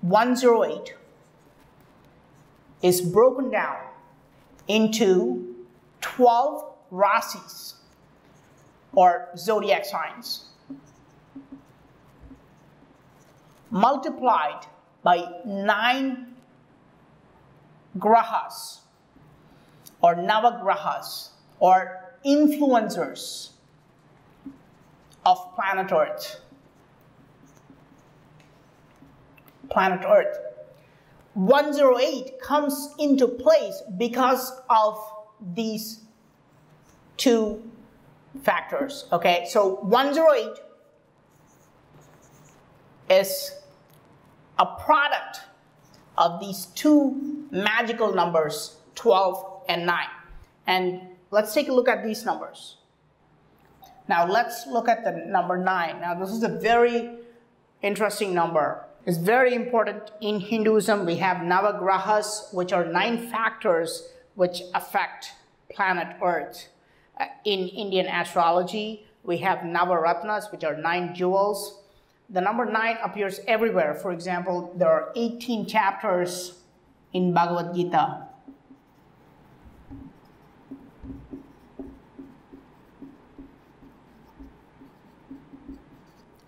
108 is broken down into 12 Rasis, or zodiac signs, multiplied by 9 grahas, or navagrahas, or influencers of planet Earth. Planet Earth. 108 comes into place because of these two factors. Okay, so 108 is a product of these two magical numbers, 12 and 9. And let's take a look at these numbers. Now let's look at the number 9. Now this is a very interesting number. It's very important in Hinduism. We have navagrahas, which are 9 factors which affect planet Earth. In Indian astrology, we have Navaratnas, which are 9 jewels. The number 9 appears everywhere. For example, there are 18 chapters in Bhagavad-Gita.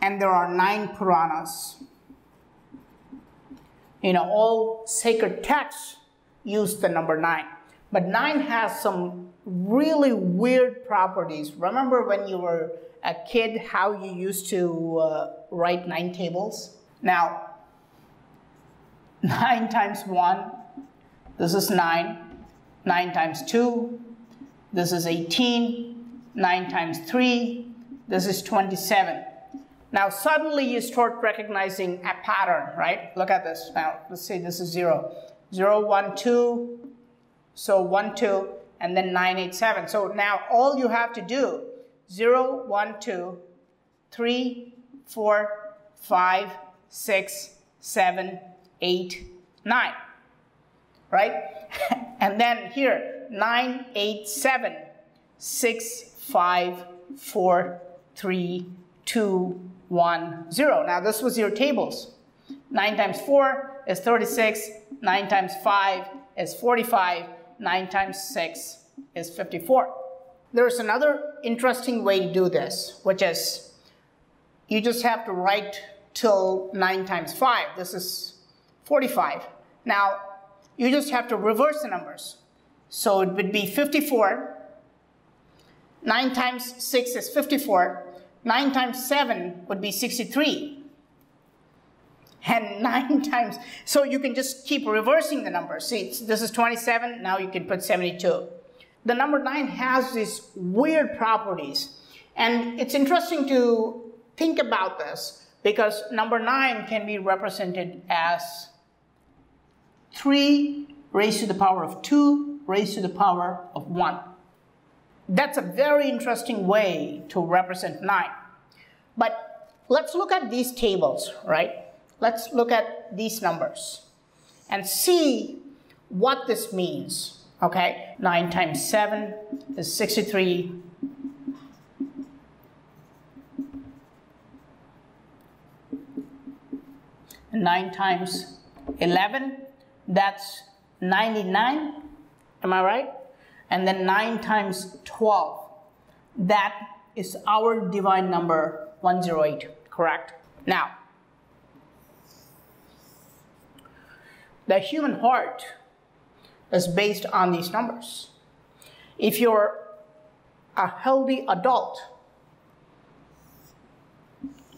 And there are 9 Puranas. You know, all sacred texts use the number 9. But 9 has some really weird properties. Remember when you were a kid how you used to write 9 tables? Now, 9 times 1, this is 9. 9 times 2, this is 18. 9 times 3, this is 27. Now suddenly you start recognizing a pattern, right? Look at this. Now let's say this is 0. 0, 1, 2, so 1, 2, and then 9, 8, 7. So now all you have to do, 0, 1, 2, 3, 4, 5, 6, 7, 8, 9, right? And then here, 9, 8, 7, 6, 5, 4, 3, 2, 1, 0. Now this was your tables. 9 times 4 is 36. 9 times 5 is 45. 9 times 6 is 54. There's another interesting way to do this, which is you just have to write till 9 times 5. This is 45. Now you just have to reverse the numbers. So it would be 54. 9 times 6 is 54. 9 times 7 would be 63. And 9 times, so you can just keep reversing the numbers. See, this is 27, now you can put 72. The number 9 has these weird properties. And it's interesting to think about this because number 9 can be represented as 3 raised to the power of 2 raised to the power of 1. That's a very interesting way to represent 9. But let's look at these tables, right? Let's look at these numbers and see what this means, okay? 9 times 7 is 63. And 9 times 11, that's 99, am I right? And then 9 times 12, that is our divine number 108, correct? Now, the human heart is based on these numbers. If you're a healthy adult,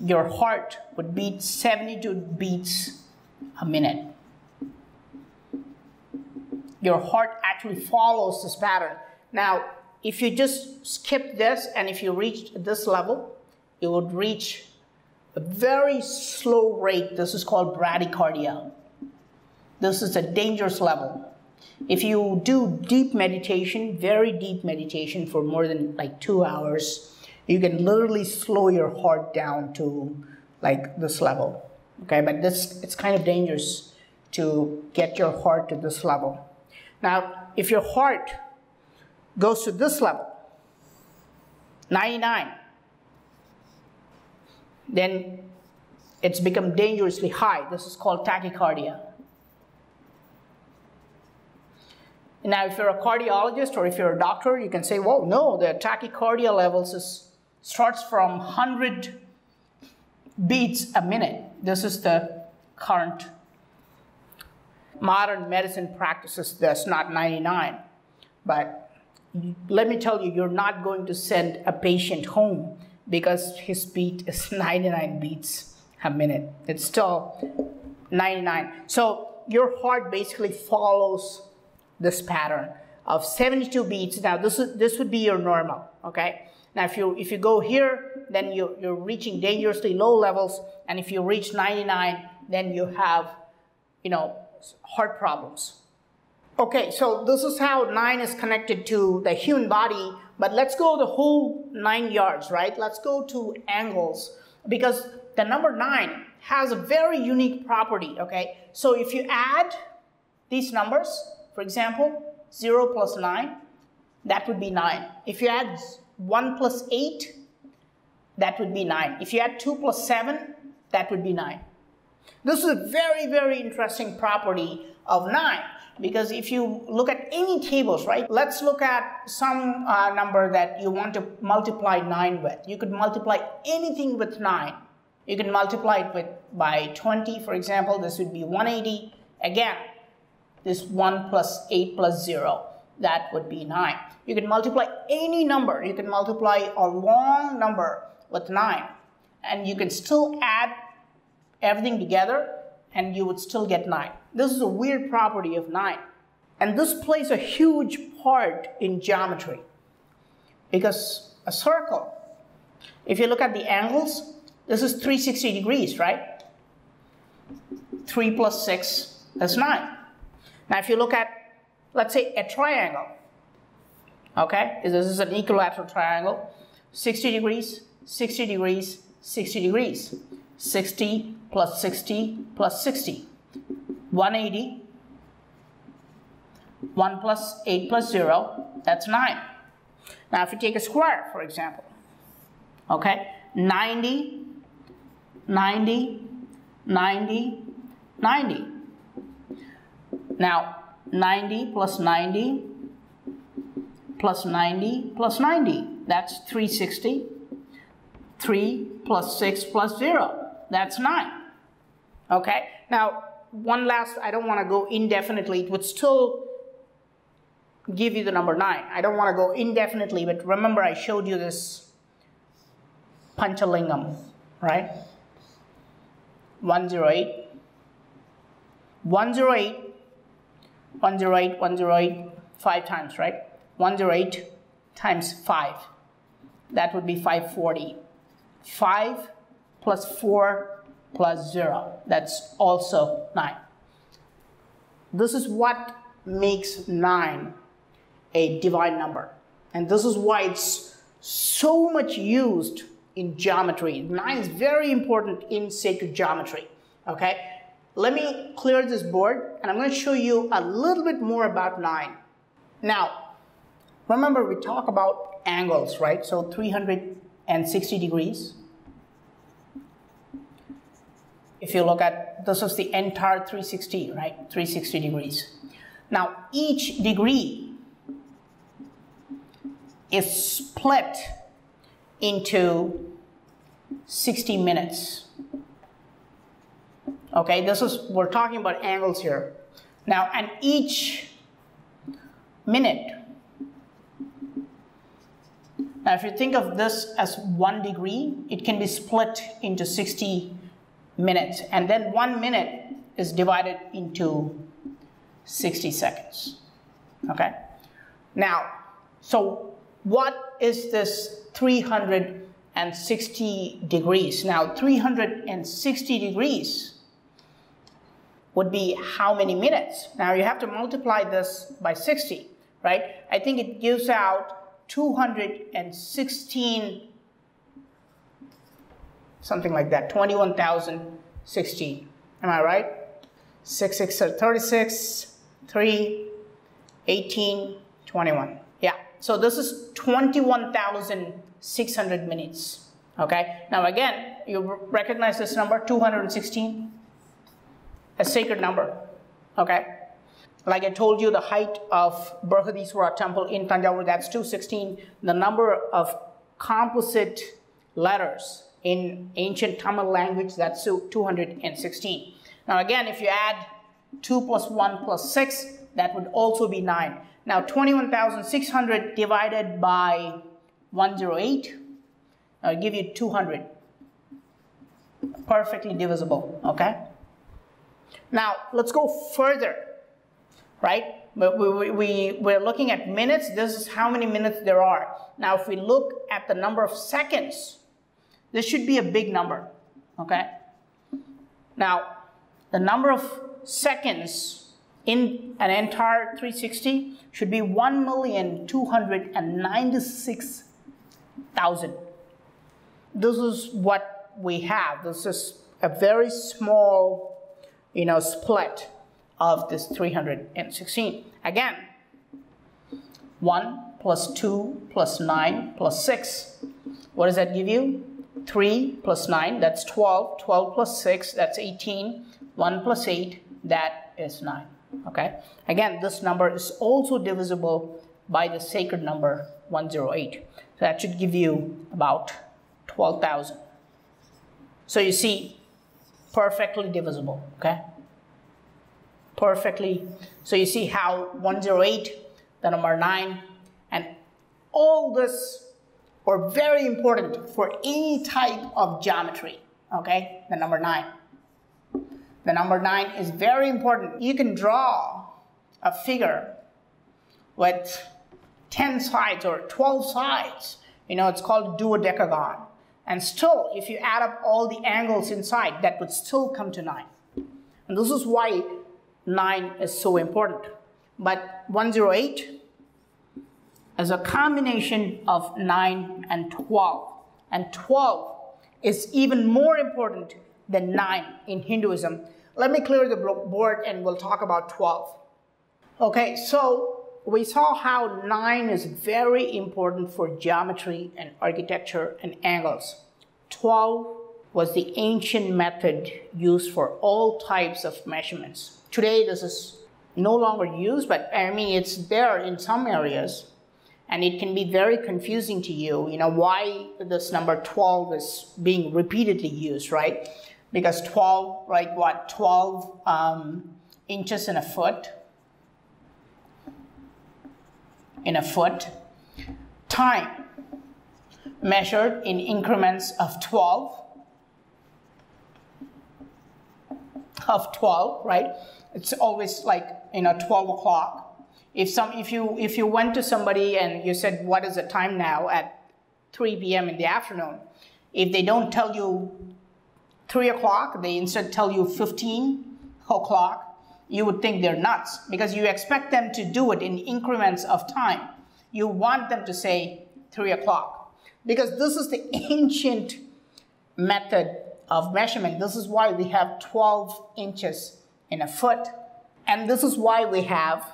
your heart would beat 72 beats a minute. Your heart actually follows this pattern. Now, if you just skip this and if you reached this level, you would reach a very slow rate. This is called bradycardia. This is a dangerous level. If you do deep meditation, very deep meditation for more than like 2 hours, you can literally slow your heart down to like this level. Okay, but it's kind of dangerous to get your heart to this level. Now, if your heart goes to this level, 99, then it's become dangerously high. This is called tachycardia. Now, if you're a cardiologist or if you're a doctor, you can say, well, no, the tachycardia levels starts from 100 beats a minute. This is the current modern medicine practices. That's not 99. But let me tell you, you're not going to send a patient home because his beat is 99 beats a minute. It's still 99. So your heart basically follows this pattern of 72 beats. Now this would be your normal, okay? Now if you go here, then you're reaching dangerously low levels, and if you reach 99, then you have, heart problems. Okay, so this is how 9 is connected to the human body, but let's go the whole 9 yards, right? Let's go to angles, because the number 9 has a very unique property, okay? So if you add these numbers, for example, 0 plus 9, that would be 9. If you add 1 plus 8, that would be 9. If you add 2 plus 7, that would be 9. This is a very, very interesting property of 9, because if you look at any tables, right? Let's look at some number that you want to multiply 9 with. You could multiply anything with 9. You can multiply it by 20, for example. This would be 180. Again, this 1 plus 8 plus 0, that would be 9. You can multiply any number. You can multiply a long number with 9, and you can still add everything together, and you would still get 9. This is a weird property of 9. And this plays a huge part in geometry, because a circle, if you look at the angles, this is 360 degrees, right? 3 plus 6 is 9. Now, if you look at, let's say, a triangle, okay? This is an equilateral triangle, 60 degrees, 60 degrees, 60 degrees. 60 plus 60 plus 60. 180. 1 plus 8 plus 0, that's 9. Now, if you take a square, for example, okay? 90, 90, 90, 90. Now, 90 plus 90 plus 90 plus 90, that's 360. 3 plus 6 plus 0, that's 9. Okay, now one last, I don't want to go indefinitely, it would still give you the number 9. I don't want to go indefinitely, but remember I showed you this Panchalingam, right? 108, 108, 108, 108, 5 times, right? 108 times 5, that would be 540. 5 plus 4 plus 0, that's also 9. This is what makes 9 a divine number. And this is why it's so much used in geometry. 9 is very important in sacred geometry. Okay? Let me clear this board, and I'm going to show you a little bit more about 9. Now, remember we talk about angles, right? So 360 degrees. If you look at, this is the entire 360, right? 360 degrees. Now, each degree is split into 60 minutes. Okay, we're talking about angles here. Now, and each minute, now if you think of this as 1 degree, it can be split into 60 minutes, and then 1 minute is divided into 60 seconds. Okay? Now, so what is this 360 degrees? Now, 360 degrees would be how many minutes? Now, you have to multiply this by 60, right? I think it gives out 216, something like that, 21,016. Am I right? 6, 6 are 36, 3, 18, 21. Yeah, so this is 21,600 minutes. Okay, now again, you recognize this number, 216? A sacred number, okay? Like I told you, the height of Brihadiswara temple in Tanjavur, that's 216. The number of composite letters in ancient Tamil language, that's 216. Now again, if you add 2 plus 1 plus 6, that would also be 9. Now 21,600 divided by 108, I'll give you 200. Perfectly divisible, okay? Now let's go further, right? We're looking at minutes. This is how many minutes there are. Now if we look at the number of seconds, this should be a big number, okay? Now the number of seconds in an entire 360 should be 1,296,000. This is what we have. This is a very small, split of this 316. Again, 1 plus 2 plus 9 plus 6. What does that give you? 3 plus 9, that's 12. 12 plus 6, that's 18. 1 plus 8, that is 9. Okay? Again, this number is also divisible by the sacred number 108. So that should give you about 12,000. So you see, perfectly divisible, okay? Perfectly. So you see how 108, the number 9, and all this are very important for any type of geometry, okay? The number 9. The number 9 is very important. You can draw a figure with 10 sides or 12 sides. It's called duodecagon. And still, if you add up all the angles inside, that would still come to 9. And this is why 9 is so important. But 108 is a combination of 9 and 12. And 12 is even more important than 9 in Hinduism. Let me clear the board and we'll talk about 12. Okay, so we saw how 9 is very important for geometry and architecture and angles. 12 was the ancient method used for all types of measurements. Today, this is no longer used, but it's there in some areas, and it can be very confusing to you, why this number 12 is being repeatedly used, right? Because 12, right, 12 inches in a foot. Time measured in increments of 12, right? It's always like 12 o'clock. If you went to somebody and you said, what is the time now at 3 p.m. in the afternoon, if they don't tell you 3 o'clock, they instead tell you 15 o'clock, you would think they're nuts, because you expect them to do it in increments of time. You want them to say 3 o'clock, because this is the ancient method of measurement. This is why we have 12 inches in a foot, and this is why we have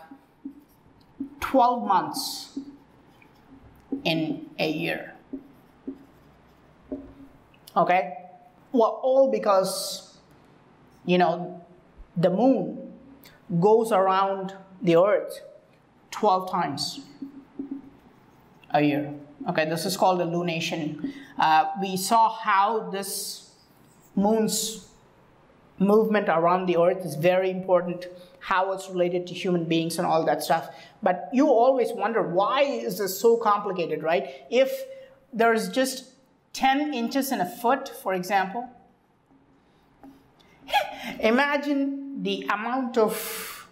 12 months in a year. Okay? Well, all because, the moon goes around the earth 12 times a year. Okay, this is called the lunation. We saw how this moon's movement around the earth is very important, how it's related to human beings and all that stuff. But you always wonder, why is this so complicated, right? If there's just 10 inches in a foot, for example, imagine the amount of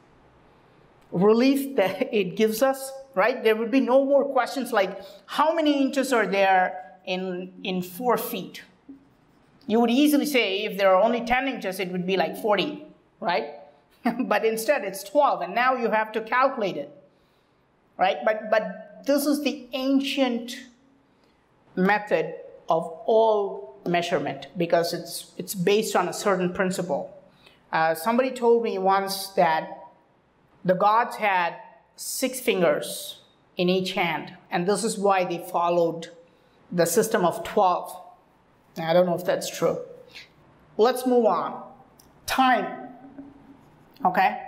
relief that it gives us, right? There would be no more questions like, how many inches are there in 4 feet? You would easily say, if there are only 10 inches, it would be like 40, right? But instead, it's 12, and now you have to calculate it, right? But this is the ancient method of all measurement, because it's based on a certain principle. Somebody told me once that the gods had 6 fingers in each hand, and this is why they followed the system of 12. I don't know if that's true. Let's move on. Time, okay?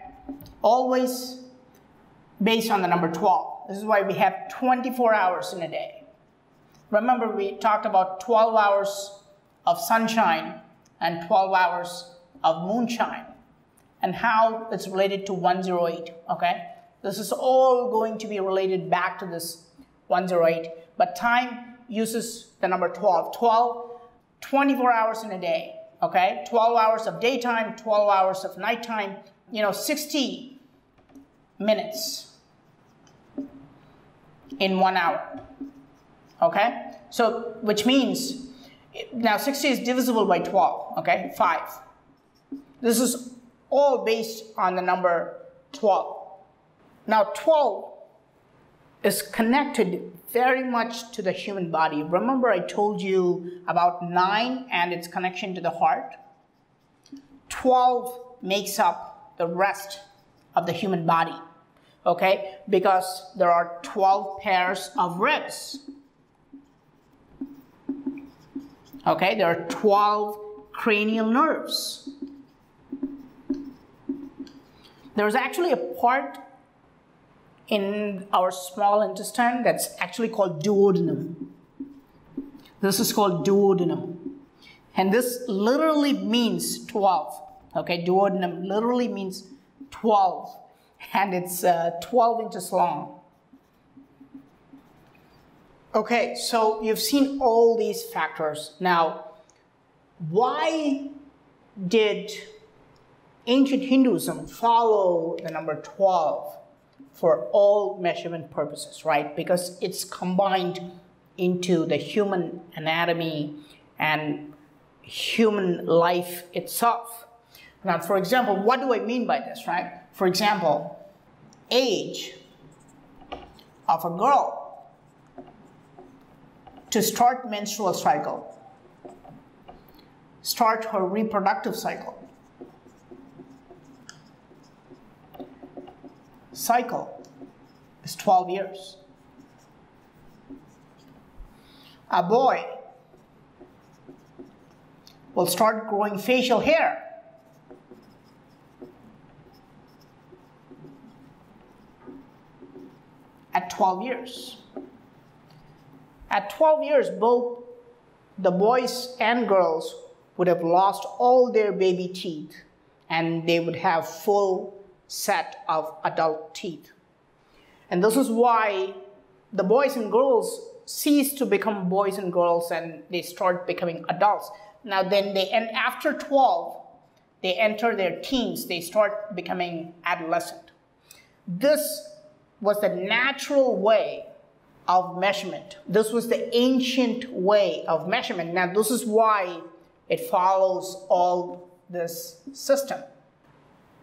Always based on the number 12. This is why we have 24 hours in a day. Remember, we talked about 12 hours of sunshine and 12 hours of moonshine and how it's related to 108, okay? This is all going to be related back to this 108, but time uses the number 12. 24 hours in a day, okay? 12 hours of daytime, 12 hours of nighttime, 60 minutes in 1 hour, okay? So, which means, now 60 is divisible by 12, okay? 5. This is all based on the number 12. Now, 12 is connected very much to the human body. Remember I told you about 9 and its connection to the heart? 12 makes up the rest of the human body, okay? Because there are 12 pairs of ribs. Okay, there are 12 cranial nerves. There's actually a part in our small intestine that's actually called duodenum. This is called duodenum. And this literally means 12. Okay, duodenum literally means 12. And it's 12 inches long. Okay, so you've seen all these factors. Now, why did ancient Hinduism follow the number 12 for all measurement purposes, right? Because it's combined into the human anatomy and human life itself. Now, for example, what do I mean by this, right? For example, age of a girl to start menstrual cycle, start her reproductive cycle. Cycle is 12 years. A boy will start growing facial hair at 12 years. At 12 years, both the boys and girls would have lost all their baby teeth and they would have full set of adult teeth. And this is why the boys and girls cease to become boys and girls and they start becoming adults. Now then after 12, they enter their teens, they start becoming adolescent. This was the natural way of measurement. This was the ancient way of measurement. Now this is why it follows all this system.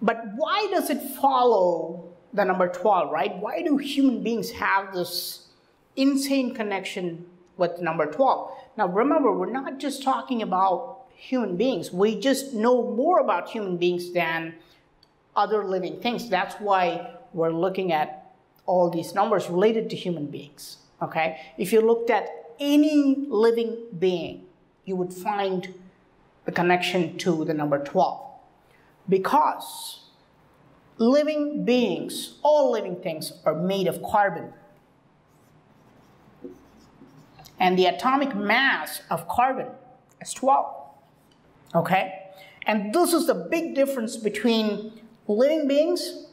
But why does it follow the number 12, right? Why do human beings have this insane connection with number 12? Now remember, we're not just talking about human beings. We just know more about human beings than other living things. That's why we're looking at all these numbers related to human beings, okay? If you looked at any living being, you would find the connection to the number 12. Because living beings, all living things, are made of carbon. And the atomic mass of carbon is 12, okay? And this is the big difference between living beings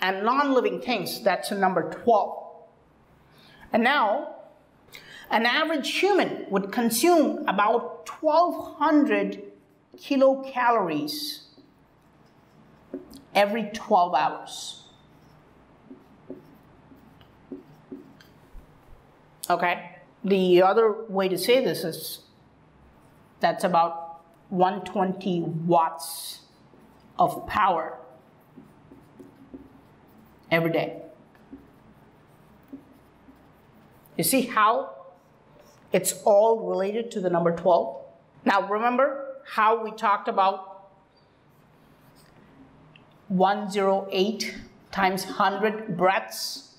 and non-living things. That's a number 12. And now, an average human would consume about 1,200 kilocalories every 12 hours. Okay? The other way to say this is that's about 120 watts of power every day. You see how it's all related to the number 12? Now remember how we talked about 108 times 100 breaths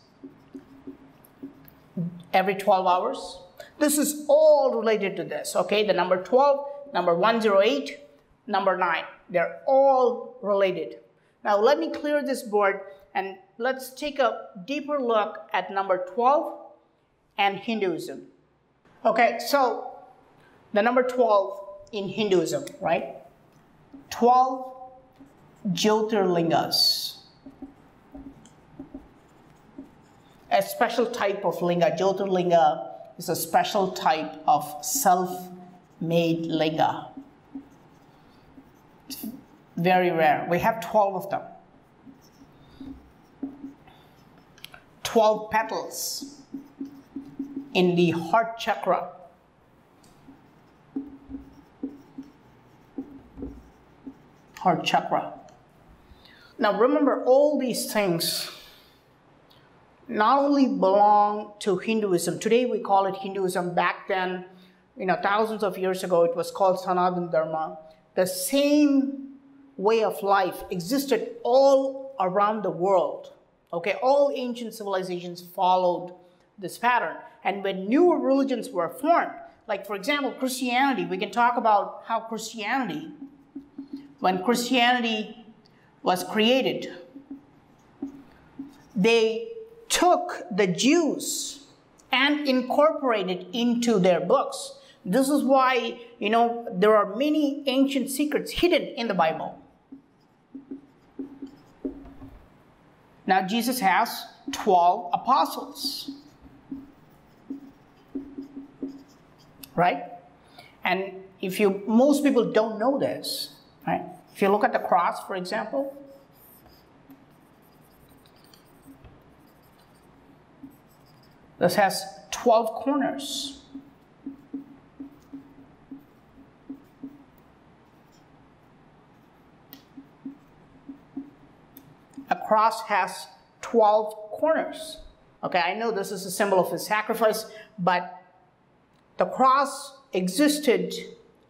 every 12 hours? This is all related to this, okay? The number 12, number 108, number 9. They're all related. Now let me clear this board and let's take a deeper look at number 12 and Hinduism. Okay, so the number 12 in Hinduism, right? 12 Jyotirlingas. A special type of linga. Jyotirlinga is a special type of self-made linga. It's very rare. We have 12 of them. 12 petals in the heart chakra. Heart chakra. Now remember, all these things not only belong to Hinduism. Today we call it Hinduism. Back then, thousands of years ago, it was called Sanatana Dharma. The same way of life existed all around the world. Okay, all ancient civilizations followed this pattern. And when newer religions were formed, like for example, Christianity, we can talk about how when Christianity was created, they took the Jews and incorporated into their books. This is why, there are many ancient secrets hidden in the Bible. Now, Jesus has 12 apostles, right? And most people don't know this, right? If you look at the cross, for example, this has 12 corners. A cross has 12 corners. Okay, I know this is a symbol of his sacrifice, but the cross existed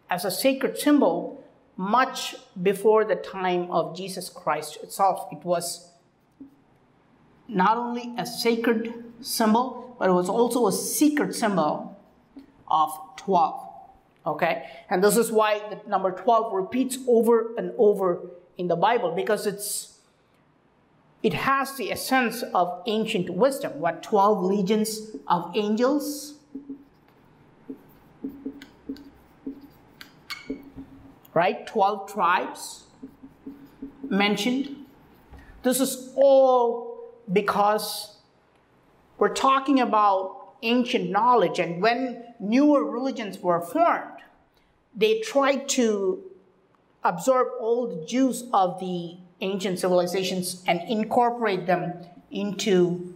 as a sacred symbol much before the time of Jesus Christ itself. It was not only a sacred symbol, but it was also a secret symbol of 12. Okay, and this is why the number 12 repeats over and over in the Bible, because it has the essence of ancient wisdom. What, 12 legions of angels? Right? 12 tribes mentioned. This is all because we're talking about ancient knowledge, and when newer religions were formed, they tried to absorb all the juice of the ancient civilizations and incorporate them into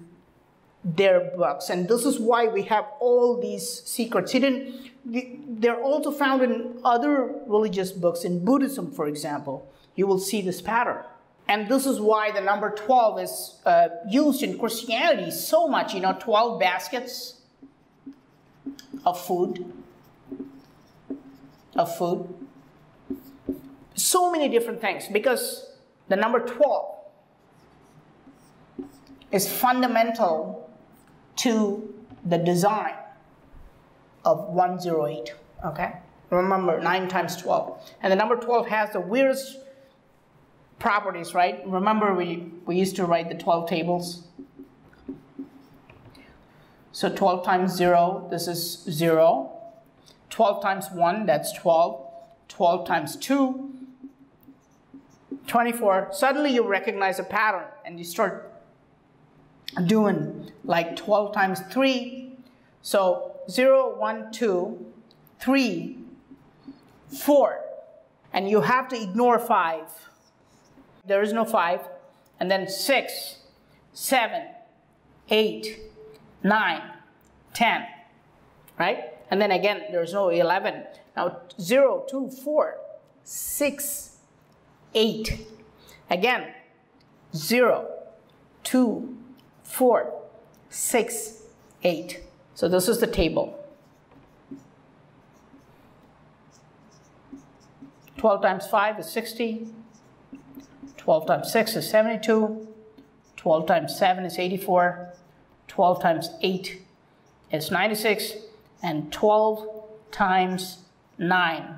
their books. And this is why we have all these secrets hidden. They're also found in other religious books. In Buddhism, for example, you will see this pattern. And this is why the number 12 is used in Christianity so much. 12 baskets of food. So many different things, because the number 12 is fundamental to the design of 108, okay? Remember, 9 times 12. And the number 12 has the weirdest properties, right? Remember, we used to write the 12 tables. So 12 times 0, this is 0. 12 times 1, that's 12. 12 times 2, 24. Suddenly you recognize a pattern and you start doing like 12 times 3. So 0, 1, 2, 3, 4. And you have to ignore 5. There is no 5. And then 6, 7, 8, 9, 10. Right? And then again, there's no 11. Now 0, 2, 4, 6, 8. Again, 0, 2, 4, 6, 8. So this is the table. 12 times 5 is 60. 12 times 6 is 72. 12 times 7 is 84. 12 times 8 is 96. and 12 times 9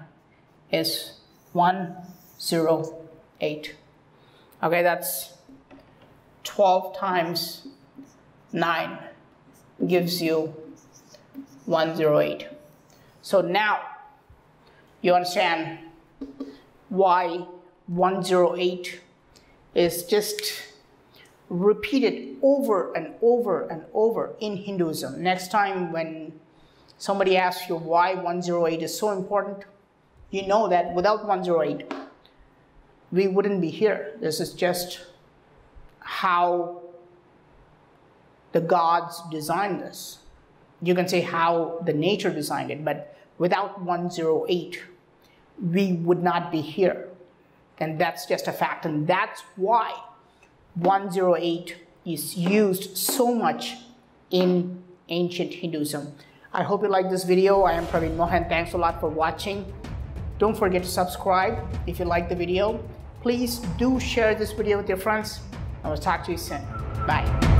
is 108. Okay, that's 12 times 9 gives you 108. So now you understand why 108 is just repeated over and over and over in Hinduism. Next time when somebody asks you why 108 is so important, you know that without 108, we wouldn't be here. This is just how the gods designed this. You can say how the nature designed it, but without 108, we would not be here. And that's just a fact. And that's why 108 is used so much in ancient Hinduism. I hope you like this video. I am Praveen Mohan. Thanks a lot for watching. Don't forget to subscribe if you like the video. Please do share this video with your friends. I will talk to you soon. Bye.